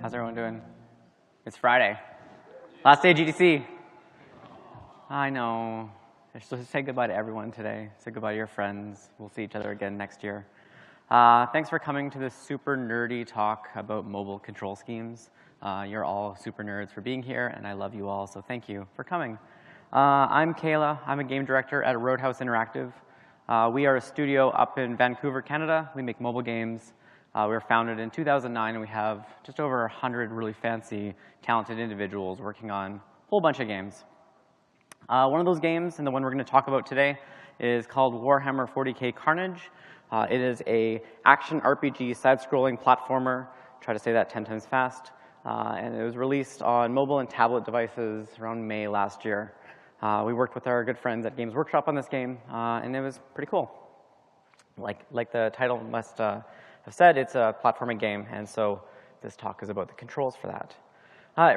How's everyone doing? It's Friday. Last day of GDC. I know. So say goodbye to everyone today. Say goodbye to your friends. We'll see each other again next year. Thanks for coming to this super nerdy talk about mobile control schemes. You're all super nerds for being here, and I love you all, so thank you for coming. I'm Kayla. I'm a game director at Roadhouse Interactive. We are a studio up in Vancouver, Canada. We make mobile games. We were founded in 2009, and we have just over 100 really fancy, talented individuals working on a whole bunch of games. One of those games, and the one we're going to talk about today, is called Warhammer 40K Carnage. It is an action RPG side-scrolling platformer. Try to say that 10 times fast. And it was released on mobile and tablet devices around May last year. We worked with our good friends at Games Workshop on this game, and it was pretty cool. Like the title must have said, it's a platforming game, and so this talk is about the controls for that.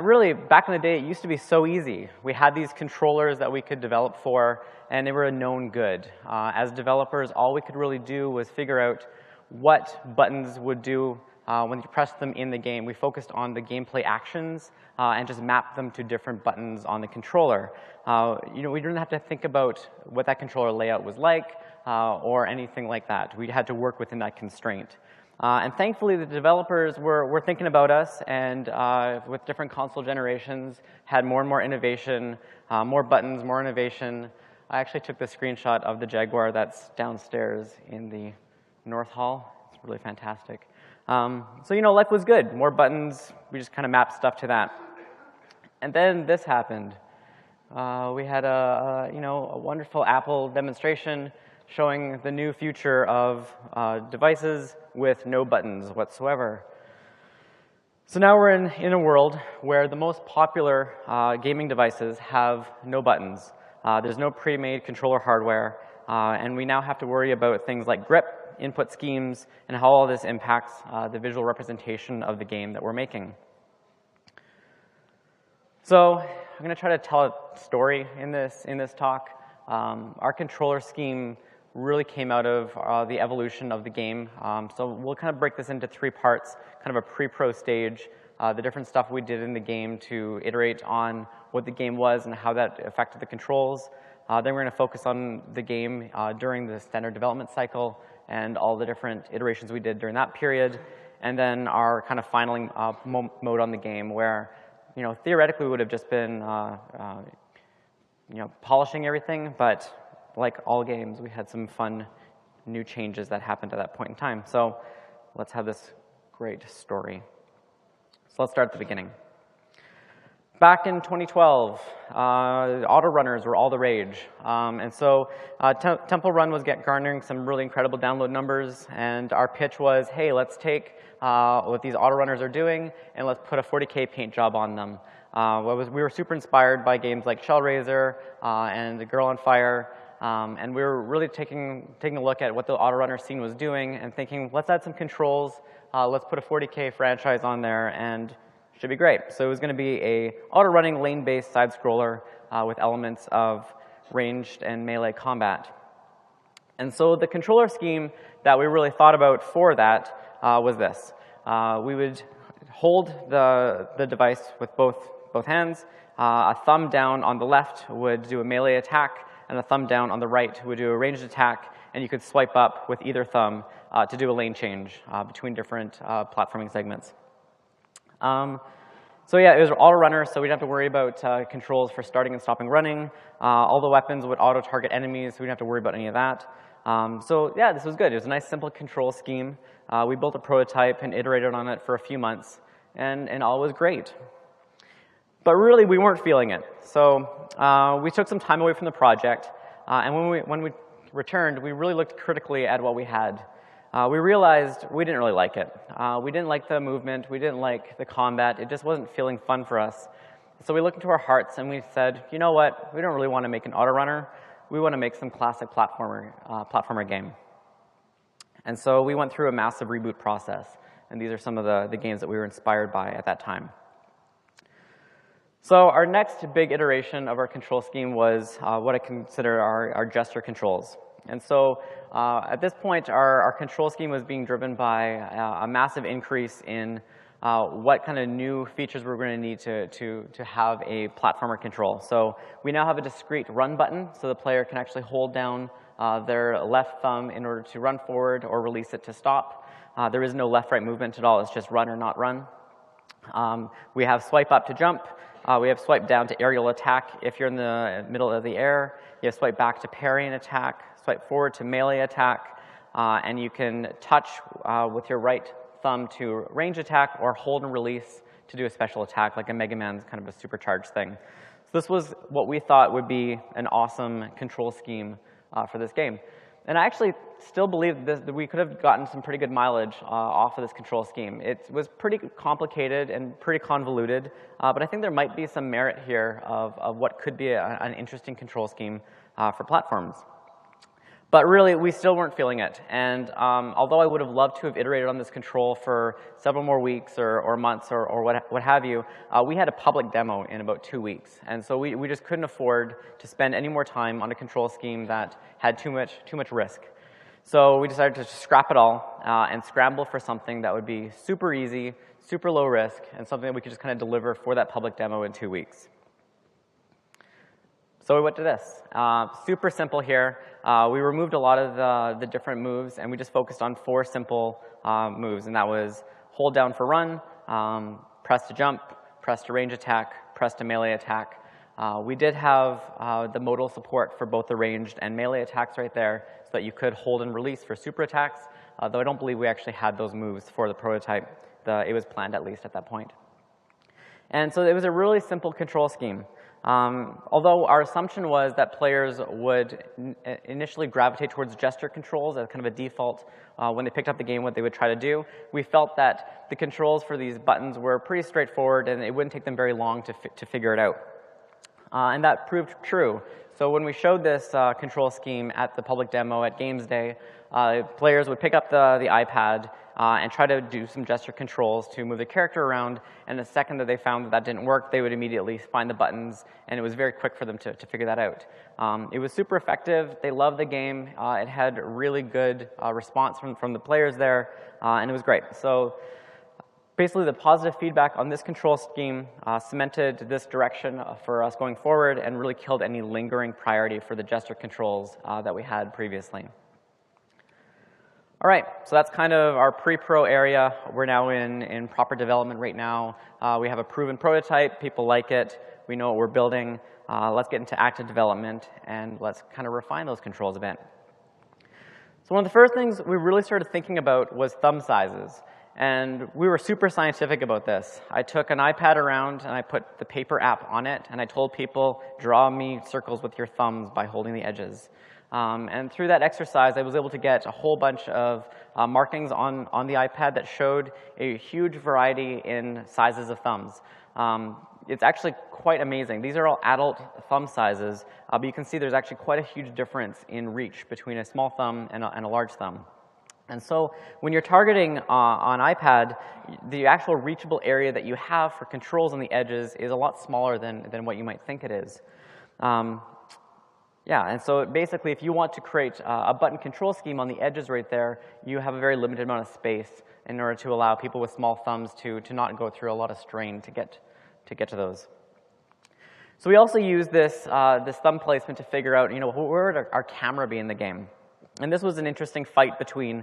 Really, back in the day, it used to be so easy. We had these controllers that we could develop for, and they were a known good. As developers, all we could really do was figure out what buttons would do when you pressed them in the game. We focused on the gameplay actions and just mapped them to different buttons on the controller. We didn't have to think about what that controller layout was like or anything like that. We had to work within that constraint. And thankfully, the developers were thinking about us, and with different console generations, had more and more innovation, more buttons, more innovation. I actually took the screenshot of the Jaguar that's downstairs in the North Hall. It's really fantastic. So life was good. More buttons. We just kind of mapped stuff to that. And then this happened. We had a wonderful Apple demonstration showing the new future of devices with no buttons whatsoever. So now we're in a world where the most popular gaming devices have no buttons. There's no pre-made controller hardware, and we now have to worry about things like grip, input schemes, and how all this impacts the visual representation of the game that we're making. So I'm going to try to tell a story in this talk. Our controller scheme really came out of the evolution of the game. So we'll kind of break this into three parts, kind of a pre-pro stage, the different stuff we did in the game to iterate on what the game was and how that affected the controls. Then we're going to focus on the game during the standard development cycle and all the different iterations we did during that period. And then our kind of filing mode on the game where, theoretically we would have just been polishing everything, but like all games, we had some fun new changes that happened at that point in time. So let's have this great story. So let's start at the beginning. Back in 2012, auto runners were all the rage. And so Temple Run was garnering some really incredible download numbers, and our pitch was, hey, let's take what these auto runners are doing, and let's put a 40K paint job on them. We were super inspired by games like Shellraiser and The Girl on Fire, and we were really taking a look at what the auto runner scene was doing and thinking, let's add some controls, let's put a 40K franchise on there, and it should be great. So it was going to be a auto-running, lane-based side-scroller with elements of ranged and melee combat. And so the controller scheme that we really thought about for that was this. We would hold the device with both hands. A thumb down on the left would do a melee attack, and a thumb down on the right would do a ranged attack, and you could swipe up with either thumb to do a lane change between different platforming segments. So yeah, it was auto runner, so we didn't have to worry about controls for starting and stopping running. All the weapons would auto-target enemies, so we didn't have to worry about any of that. So yeah, this was good. It was a nice, simple control scheme. We built a prototype and iterated on it for a few months, and all was great. But really, we weren't feeling it. So we took some time away from the project, and when we returned, we really looked critically at what we had. We realized we didn't really like it. We didn't like the movement. We didn't like the combat. It just wasn't feeling fun for us. So we looked into our hearts and we said, you know what? We don't really want to make an auto runner. We want to make some classic platformer game. And so we went through a massive reboot process. And these are some of the games that we were inspired by at that time. So our next big iteration of our control scheme was what I consider our gesture controls. And so at this point, our control scheme was being driven by a massive increase in what kind of new features we're going to need to have a platformer control. So we now have a discrete run button, so the player can actually hold down their left thumb in order to run forward or release it to stop. There is no left-right movement at all. It's just run or not run. We have swipe up to jump. We have swipe down to aerial attack if you're in the middle of the air. You have swipe back to parry and attack, swipe forward to melee attack, and you can touch with your right thumb to range attack or hold and release to do a special attack, like a Mega Man's kind of a supercharged thing. So this was what we thought would be an awesome control scheme for this game. And I actually still believe that we could have gotten some pretty good mileage off of this control scheme. It was pretty complicated and pretty convoluted, but I think there might be some merit here of what could be an interesting control scheme for platforms. But really, we still weren't feeling it. And although I would have loved to have iterated on this control for several more weeks or months or what have you, we had a public demo in about 2 weeks. And so we just couldn't afford to spend any more time on a control scheme that had too much risk. So we decided to scrap it all and scramble for something that would be super easy, super low risk, and something that we could just kind of deliver for that public demo in 2 weeks. So we went to this. Super simple here. We removed a lot of the different moves, and we just focused on 4 simple moves, and that was hold down for run, press to jump, press to range attack, press to melee attack. We did have the modal support for both the ranged and melee attacks right there, so that you could hold and release for super attacks, though I don't believe we actually had those moves for the prototype. It was planned at least at that point. And so it was a really simple control scheme. Although our assumption was that players would initially gravitate towards gesture controls as kind of a default when they picked up the game, what they would try to do, we felt that the controls for these buttons were pretty straightforward and it wouldn't take them very long to figure it out. And that proved true. So when we showed this control scheme at the public demo at Games Day, players would pick up the iPad and try to do some gesture controls to move the character around, and the second that they found that didn't work, they would immediately find the buttons, and it was very quick for them to figure that out. It was super effective. They loved the game. It had really good response from the players there, and it was great. So basically, the positive feedback on this control scheme cemented this direction for us going forward and really killed any lingering priority for the gesture controls that we had previously. All right, so that's kind of our pre-pro area. We're now in proper development right now. We have a proven prototype. People like it. We know what we're building. Let's get into active development, and let's kind of refine those controls a bit. So one of the first things we really started thinking about was thumb sizes. And we were super scientific about this. I took an iPad around, and I put the paper app on it, and I told people, draw me circles with your thumbs by holding the edges. And through that exercise, I was able to get a whole bunch of markings on the iPad that showed a huge variety in sizes of thumbs. It's actually quite amazing. These are all adult thumb sizes, but you can see there's actually quite a huge difference in reach between a small thumb and a large thumb. And so when you're targeting on iPad, the actual reachable area that you have for controls on the edges is a lot smaller than what you might think it is. Yeah, and so basically if you want to create a button control scheme on the edges right there, you have a very limited amount of space in order to allow people with small thumbs to not go through a lot of strain to get to those. So we also use this thumb placement to figure out, where would our camera be in the game? And this was an interesting fight between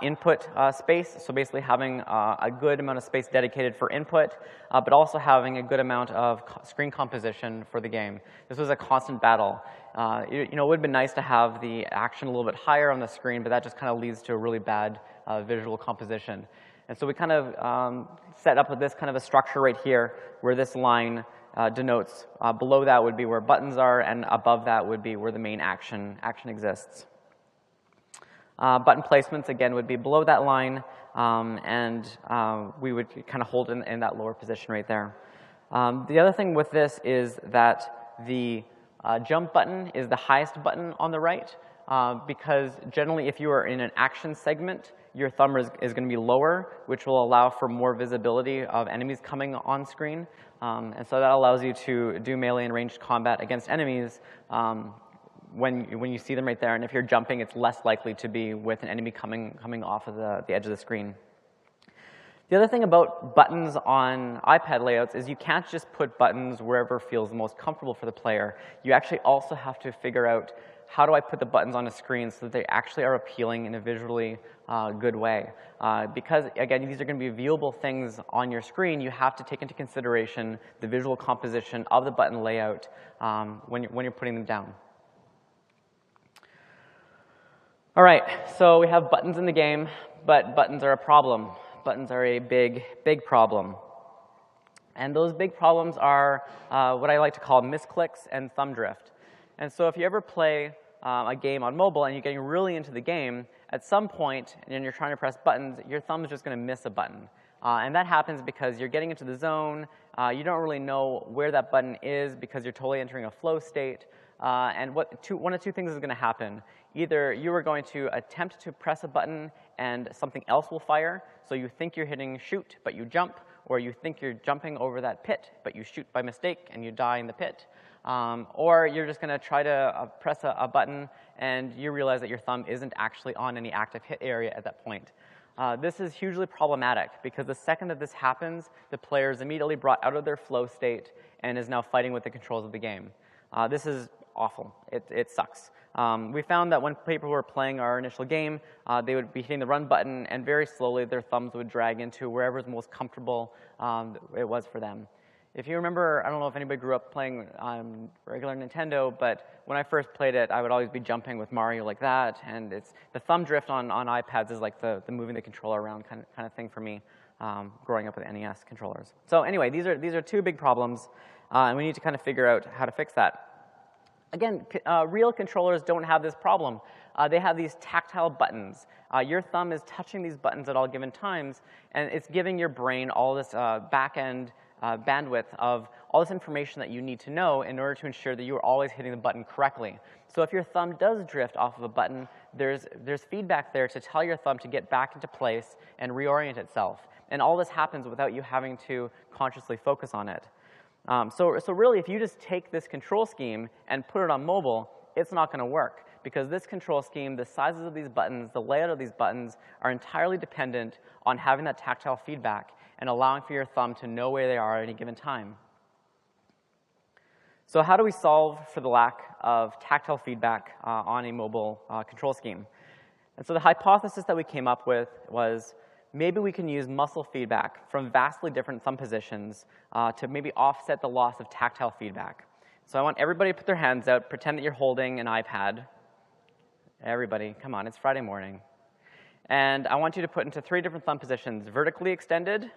input space, so basically having a good amount of space dedicated for input, but also having a good amount of screen composition for the game. This was a constant battle. It would have been nice to have the action a little bit higher on the screen, but that just kind of leads to a really bad visual composition. And so we kind of set up with this kind of a structure right here, where this line denotes below that would be where buttons are, and above that would be where the main action exists. Button placements, again, would be below that line, and we would kind of hold in that lower position right there. The other thing with this is that the jump button is the highest button on the right, because generally if you are in an action segment, your thumb is going to be lower, which will allow for more visibility of enemies coming on screen. And so that allows you to do melee and ranged combat against enemies when you see them right there, and if you're jumping, it's less likely to be with an enemy coming off of the edge of the screen. The other thing about buttons on iPad layouts is you can't just put buttons wherever feels the most comfortable for the player. You actually also have to figure out, how do I put the buttons on a screen so that they actually are appealing in a visually good way? Because, again, these are going to be viewable things on your screen, you have to take into consideration the visual composition of the button layout when you're putting them down. All right, so we have buttons in the game, but buttons are a problem. Buttons are a big, big problem. And those big problems are what I like to call misclicks and thumb drift. And so if you ever play a game on mobile and you're getting really into the game, at some point, and you're trying to press buttons, your thumb is just going to miss a button. And that happens because you're getting into the zone, you don't really know where that button is because you're totally entering a flow state. And one of two things is going to happen. Either you are going to attempt to press a button and something else will fire, so you think you're hitting shoot, but you jump, or you think you're jumping over that pit, but you shoot by mistake and you die in the pit. Or you're just going to try to press a button and you realize that your thumb isn't actually on any active hit area at that point. This is hugely problematic because the second that this happens, the player is immediately brought out of their flow state and is now fighting with the controls of the game. This is awful. It sucks. We found that when people were playing our initial game, they would be hitting the run button, and very slowly their thumbs would drag into wherever the most comfortable it was for them. If you remember, I don't know if anybody grew up playing regular Nintendo, but when I first played it, I would always be jumping with Mario like that, and the thumb drift on iPads is like the moving the controller around kind of thing for me, growing up with NES controllers. So anyway, these are two big problems, and we need to kind of figure out how to fix that. Again, real controllers don't have this problem. They have these tactile buttons. Your thumb is touching these buttons at all given times, and it's giving your brain all this back-end bandwidth of all this information that you need to know in order to ensure that you are always hitting the button correctly. So if your thumb does drift off of a button, there's feedback there to tell your thumb to get back into place and reorient itself. And all this happens without you having to consciously focus on it. So really, if you just take this control scheme and put it on mobile, it's not going to work, because this control scheme, the sizes of these buttons, the layout of these buttons are entirely dependent on having that tactile feedback and allowing for your thumb to know where they are at any given time. So how do we solve for the lack of tactile feedback on a mobile control scheme? And so the hypothesis that we came up with was, maybe we can use muscle feedback from vastly different thumb positions to maybe offset the loss of tactile feedback. So I want everybody to put their hands out, pretend that you're holding an iPad. Everybody, come on, it's Friday morning. And I want you to put into 3 different thumb positions: vertically extended,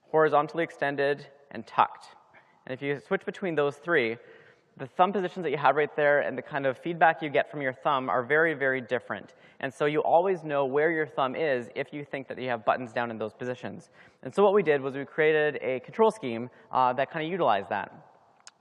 horizontally extended, and tucked. And if you switch between those 3, the thumb positions that you have right there and the kind of feedback you get from your thumb are very, very different. And so you always know where your thumb is if you think that you have buttons down in those positions. And so what we did was we created a control scheme that kind of utilized that.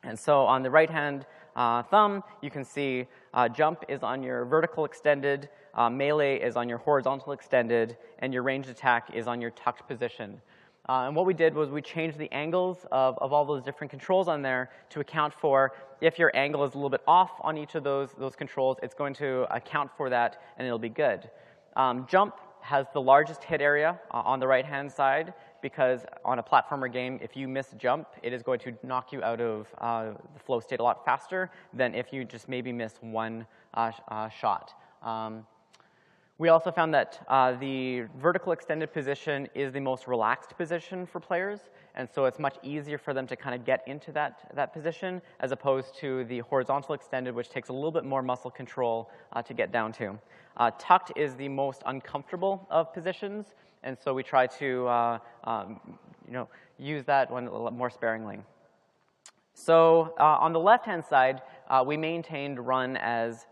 And so on the right-hand thumb, you can see jump is on your vertical extended, melee is on your horizontal extended, and your ranged attack is on your tucked position. And what we did was we changed the angles of all those different controls on there to account for, if your angle is a little bit off on each of those controls, it's going to account for that and it'll be good. Jump has the largest hit area on the right-hand side, because on a platformer game, if you miss jump, it is going to knock you out of the flow state a lot faster than if you just maybe miss one shot. We also found that the vertical extended position is the most relaxed position for players, and so it's much easier for them to kind of get into that position, as opposed to the horizontal extended, which takes a little bit more muscle control to get down to. Tucked is the most uncomfortable of positions, and so we try to use that one a little more sparingly. So on the left-hand side, we maintained run as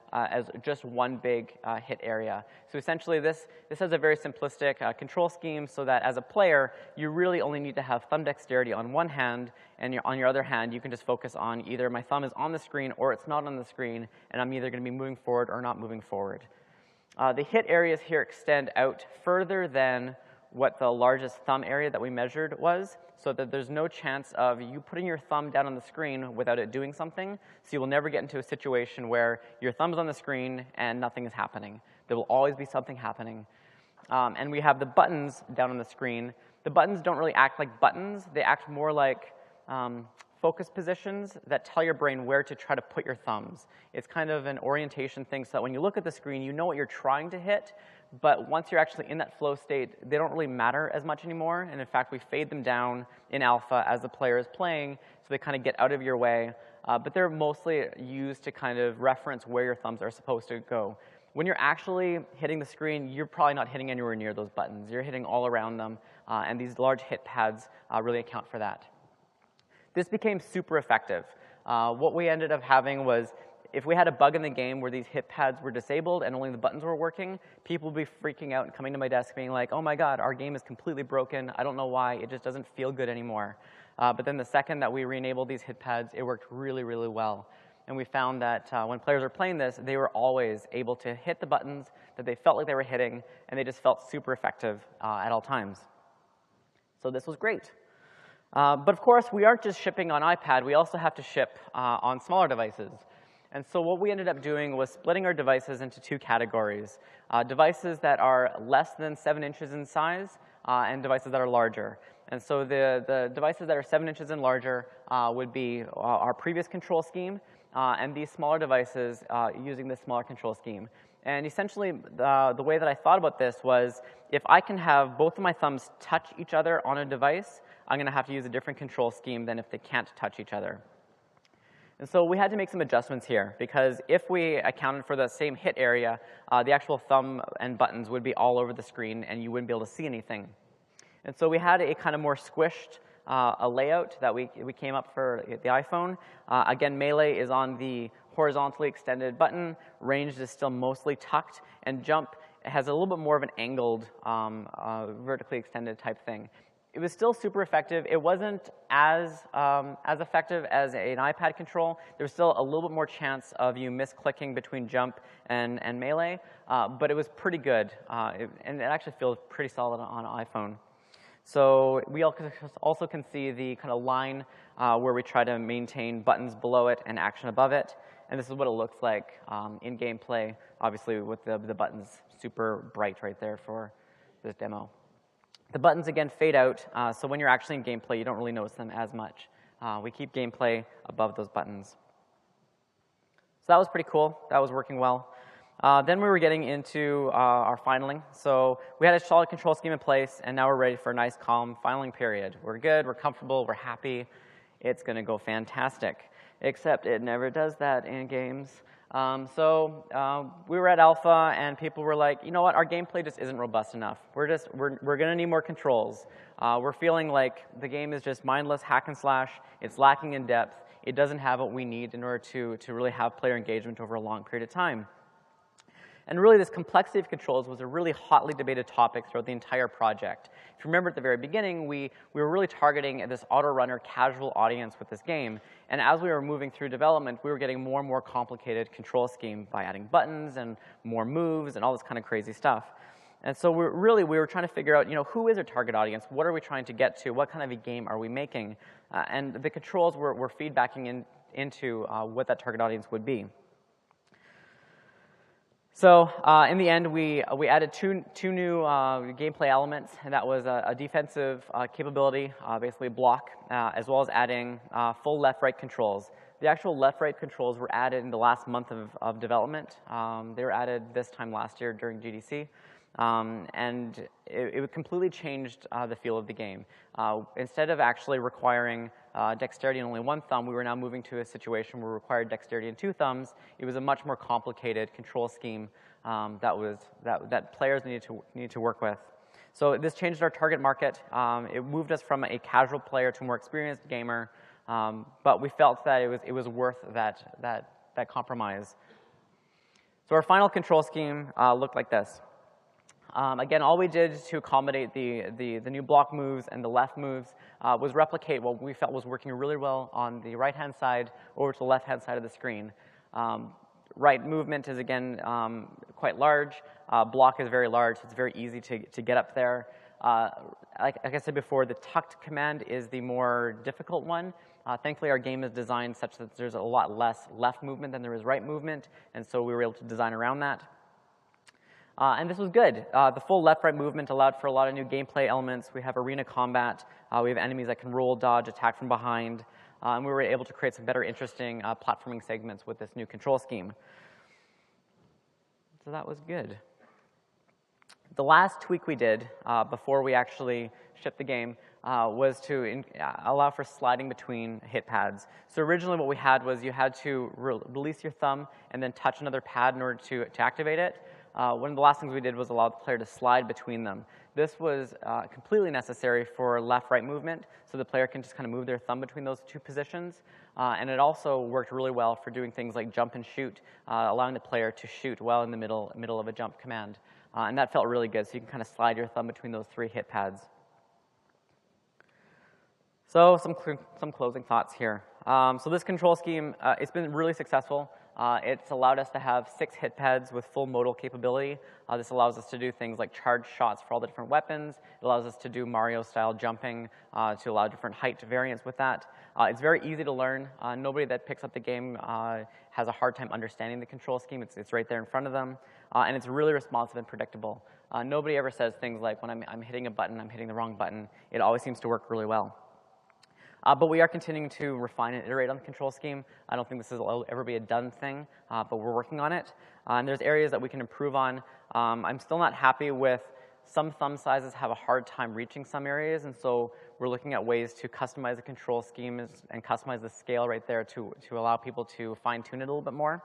just one big hit area. So essentially, this has a very simplistic control scheme, so that as a player, you really only need to have thumb dexterity on one hand, and on your other hand, you can just focus on either my thumb is on the screen or it's not on the screen, and I'm either going to be moving forward or not moving forward. The hit areas here extend out further than what the largest thumb area that we measured was, so that there's no chance of you putting your thumb down on the screen without it doing something. So you will never get into a situation where your thumb's on the screen and nothing is happening. There will always be something happening. And we have the buttons down on the screen The buttons don't really act like buttons. They act more like focus positions that tell your brain where to try to put your thumbs. It's kind of an orientation thing so that when you look at the screen, you know what you're trying to hit, but once you're actually in that flow state, they don't really matter as much anymore. And in fact, we fade them down in alpha as the player is playing, so they kind of get out of your way. But they're mostly used to kind of reference where your thumbs are supposed to go. When you're actually hitting the screen, you're probably not hitting anywhere near those buttons. You're hitting all around them, and these large hit pads really account for that. This became super effective. What we ended up having was, if we had a bug in the game where these hit pads were disabled and only the buttons were working, people would be freaking out and coming to my desk being like, oh my god, our game is completely broken. I don't know why. It just doesn't feel good anymore. But then the second that we re-enabled these hit pads, it worked really, really well. And we found that when players were playing this, they were always able to hit the buttons that they felt like they were hitting, and they just felt super effective at all times. So this was great. But of course, we aren't just shipping on iPad. We also have to ship on smaller devices. And so what we ended up doing was splitting our devices into two categories. Devices that are less than 7 inches in size and devices that are larger. And so the devices that are 7 inches and larger would be our previous control scheme, and these smaller devices using this smaller control scheme. And essentially, the way that I thought about this was, if I can have both of my thumbs touch each other on a device, I'm going to have to use a different control scheme than if they can't touch each other. And so we had to make some adjustments here, because if we accounted for the same hit area, the actual thumb and buttons would be all over the screen, and you wouldn't be able to see anything. And so we had a kind of more squished a layout that we came up for the iPhone. Again, melee is on the horizontally extended button. Ranged is still mostly tucked. And jump has a little bit more of an angled, vertically extended type thing. It was still super effective. It wasn't as effective as an iPad control. There was still a little bit more chance of you misclicking between jump and melee, but it was pretty good. And it actually feels pretty solid on iPhone. So we also can see the kind of line where we try to maintain buttons below it and action above it. And this is what it looks like in gameplay, obviously with the buttons super bright right there for this demo. The buttons, again, fade out, so when you're actually in gameplay, you don't really notice them as much. We keep gameplay above those buttons. So that was pretty cool. That was working well. Then we were getting into our finaling. So we had a solid control scheme in place, and now we're ready for a nice, calm finaling period. We're good, we're comfortable, we're happy. It's going to go fantastic. Except it never does that in games. We were at alpha, and people were like, you know what, our gameplay just isn't robust enough. We're going to need more controls. We're feeling like the game is just mindless hack and slash. It's lacking in depth. It doesn't have what we need in order to really have player engagement over a long period of time. And really, this complexity of controls was a really hotly debated topic throughout the entire project. If you remember at the very beginning, we were really targeting this auto-runner casual audience with this game. And as we were moving through development, we were getting more and more complicated control scheme by adding buttons and more moves and all this kind of crazy stuff. And so we were trying to figure out, who is our target audience? What are we trying to get to? What kind of a game are we making? And the controls were feedbacking into what that target audience would be. So in the end, we added two new gameplay elements, and that was a defensive capability, basically block, as well as adding full left-right controls. The actual left-right controls were added in the last month of development. They were added this time last year during GDC. And it completely changed the feel of the game. Instead of actually requiring dexterity in only one thumb, we were now moving to a situation where we required dexterity in 2 thumbs. It was a much more complicated control scheme that players needed to work with. So this changed our target market. It moved us from a casual player to a more experienced gamer, but we felt that it was worth that compromise. So our final control scheme looked like this. Again, all we did to accommodate the new block moves and the left moves was replicate what we felt was working really well on the right-hand side over to the left-hand side of the screen. Right movement is, again, quite large. Block is very large, so it's very easy to get up there. Like I said before, the tucked command is the more difficult one. Thankfully, our game is designed such that there's a lot less left movement than there is right movement, and so we were able to design around that. And this was good. The full left-right movement allowed for a lot of new gameplay elements. We have arena combat. We have enemies that can roll, dodge, attack from behind. And we were able to create some better, interesting platforming segments with this new control scheme. So that was good. The last tweak we did before we actually shipped the game was to allow for sliding between hit pads. So originally what we had was you had to release your thumb and then touch another pad in order to activate it. One of the last things we did was allow the player to slide between them. This was completely necessary for left-right movement, so the player can just kind of move their thumb between those two positions. And it also worked really well for doing things like jump and shoot, allowing the player to shoot while in the middle of a jump command. And that felt really good, so you can kind of slide your thumb between those 3 hit pads. So some closing thoughts here. So this control scheme, it's been really successful. It's allowed us to have 6 hit pads with full modal capability. This allows us to do things like charge shots for all the different weapons. It allows us to do Mario-style jumping to allow different height variants with that. It's very easy to learn. Nobody that picks up the game has a hard time understanding the control scheme. It's right there in front of them. And it's really responsive and predictable. Nobody ever says things like, when I'm hitting a button, I'm hitting the wrong button. It always seems to work really well. But we are continuing to refine and iterate on the control scheme. I don't think this will ever be a done thing, but we're working on it. And there's areas that we can improve on. I'm still not happy with some thumb sizes have a hard time reaching some areas, and so we're looking at ways to customize the control scheme and customize the scale right there to allow people to fine-tune it a little bit more.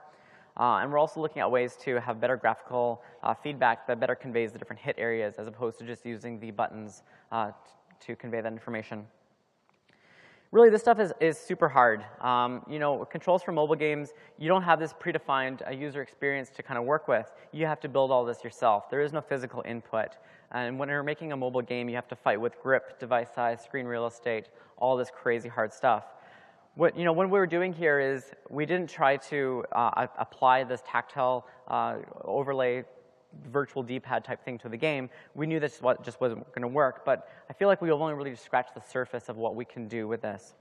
And we're also looking at ways to have better graphical feedback that better conveys the different hit areas as opposed to just using the buttons to convey that information. Really, this stuff is super hard. Controls for mobile games, you don't have this predefined user experience to kind of work with. You have to build all this yourself. There is no physical input. And when you're making a mobile game, you have to fight with grip, device size, screen real estate, all this crazy hard stuff. What we were doing here is we didn't try to apply this tactile overlay virtual D-pad type thing to the game. We knew this just wasn't going to work, but I feel like we've only really scratched the surface of what we can do with this.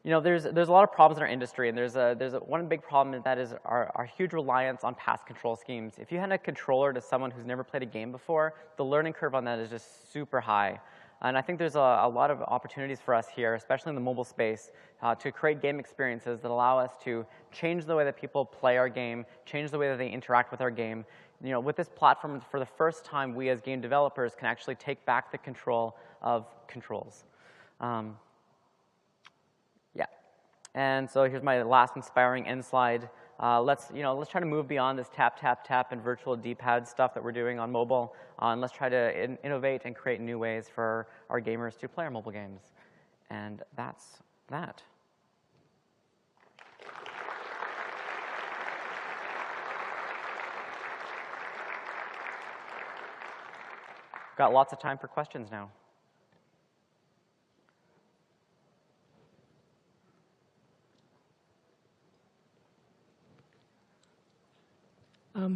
There's a lot of problems in our industry, and there's one big problem, and that is our huge reliance on past control schemes. If you hand a controller to someone who's never played a game before, the learning curve on that is just super high. And I think there's a lot of opportunities for us here, especially in the mobile space, to create game experiences that allow us to change the way that people play our game, change the way that they interact with our game. With this platform, for the first time, we as game developers can actually take back the control of controls. Yeah. And so here's my last inspiring end slide. Let's try to move beyond this tap, tap, tap and virtual D-pad stuff that we're doing on mobile, and let's try to innovate and create new ways for our gamers to play our mobile games. And that's that. Got lots of time for questions now.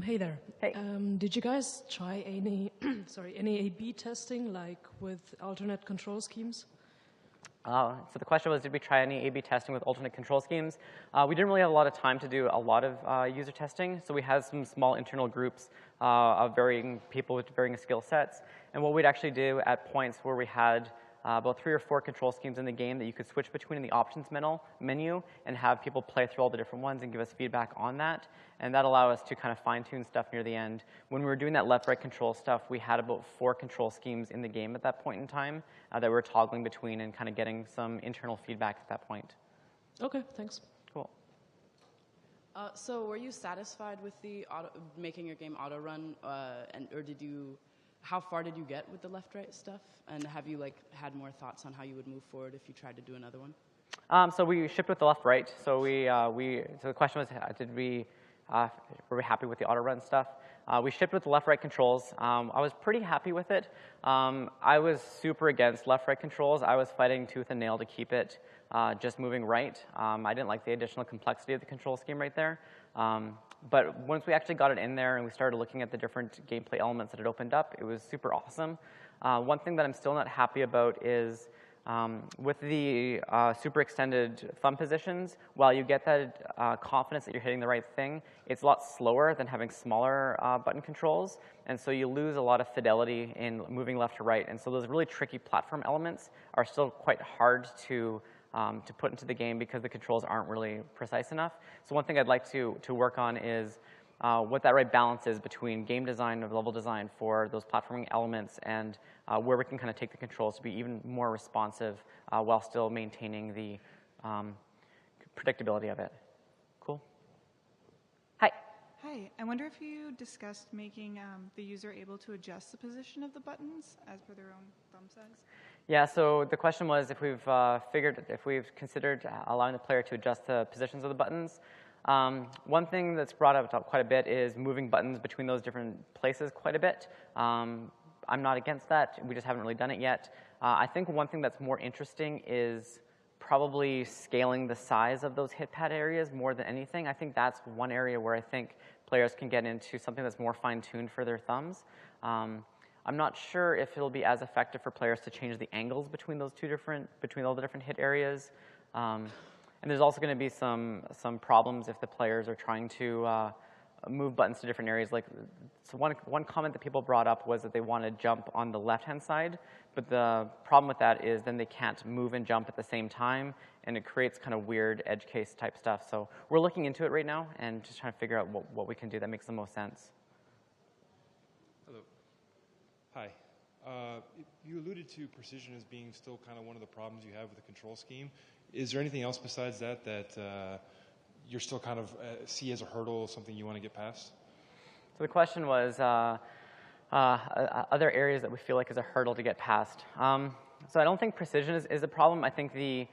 Hey there. Hey. Did you guys try any A/B testing, like with alternate control schemes? So the question was, did we try any A/B testing with alternate control schemes? We didn't really have a lot of time to do a lot of user testing, so we had some small internal groups of varying people with varying skill sets. And what we'd actually do at points where we had about 3 or 4 control schemes in the game that you could switch between in the options menu and have people play through all the different ones and give us feedback on that. And that allowed us to kind of fine-tune stuff near the end. When we were doing that left-right control stuff, we had about 4 control schemes in the game at that point in time that we were toggling between and kind of getting some internal feedback at that point. Okay, thanks. Cool. So were you satisfied with the making your game auto-run, how far did you get with the left-right stuff? And have you had more thoughts on how you would move forward if you tried to do another one? So we shipped with the left-right. So so the question was, were we happy with the auto-run stuff? We shipped with the left-right controls. I was pretty happy with it. I was super against left-right controls. I was fighting tooth and nail to keep it just moving right. I didn't like the additional complexity of the control scheme right there. But once we actually got it in there and we started looking at the different gameplay elements that it opened up, it was super awesome. One thing that I'm still not happy about is With the super extended thumb positions, while you get that confidence that you're hitting the right thing, it's a lot slower than having smaller button controls, and so you lose a lot of fidelity in moving left to right. And so those really tricky platform elements are still quite hard to put into the game because the controls aren't really precise enough. So one thing I'd like to work on is what that right balance is between game design or level design for those platforming elements and where we can kind of take the controls to be even more responsive while still maintaining the predictability of it. Cool. Hi. Hi, I wonder if you discussed making the user able to adjust the position of the buttons as per their own thumb size? Yeah, so the question was if we've considered allowing the player to adjust the positions of the buttons. One thing that's brought up quite a bit is moving buttons between those different places quite a bit. I'm not against that. We just haven't really done it yet. I think one thing that's more interesting is probably scaling the size of those hit pad areas more than anything. I think that's one area where I think players can get into something that's more fine-tuned for their thumbs. I'm not sure if it'll be as effective for players to change the angles between those between all the different hit areas. And there's also going to be some problems if the players are trying to move buttons to different areas. Like, so one comment that people brought up was that they want to jump on the left-hand side, but the problem with that is then they can't move and jump at the same time, and it creates kind of weird edge case type stuff. So we're looking into it right now and just trying to figure out what we can do that makes the most sense. Hello. Hi. You alluded to precision as being still kind of one of the problems you have with the control scheme. Is there anything else besides that you're still kind of see as a hurdle, something you want to get past? So the question was other areas that we feel like is a hurdle to get past. So I don't think precision is a problem. I think the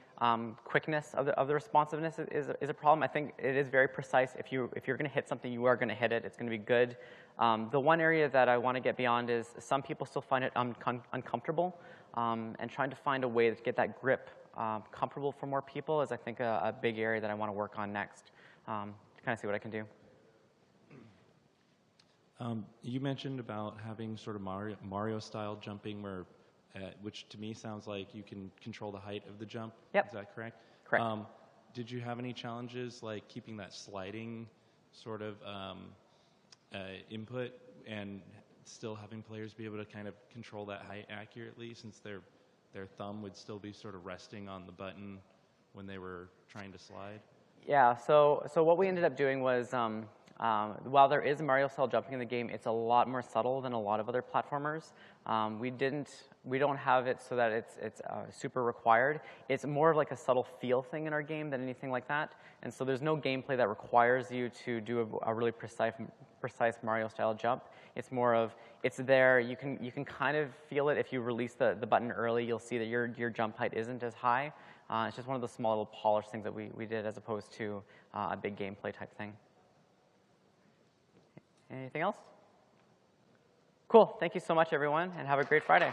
quickness of the responsiveness is a problem. I think it is very precise. If you're going to hit something, you are going to hit it. It's going to be good. The one area that I want to get beyond is some people still find it uncomfortable, and trying to find a way to get that grip comfortable for more people is, I think, a big area that I want to work on next to kind of see what I can do. You mentioned about having sort of Mario-style jumping, where, which to me sounds like you can control the height of the jump. Yep. Is that correct? Correct. Did you have any challenges like keeping that sliding sort of input and still having players be able to kind of control that height accurately, since their thumb would still be sort of resting on the button when they were trying to slide? Yeah, so what we ended up doing was, while there is Mario-style jumping in the game, it's a lot more subtle than a lot of other platformers. We don't have it so that it's super required. It's more of like a subtle feel thing in our game than anything like that. And so there's no gameplay that requires you to do a really precise Mario-style jump. It's more of, it's there, you can kind of feel it. If you release the button early, you'll see that your jump height isn't as high. It's just one of the small little polished things that we did as opposed to a big gameplay type thing. Anything else? Cool. Thank you so much, everyone, and have a great Friday.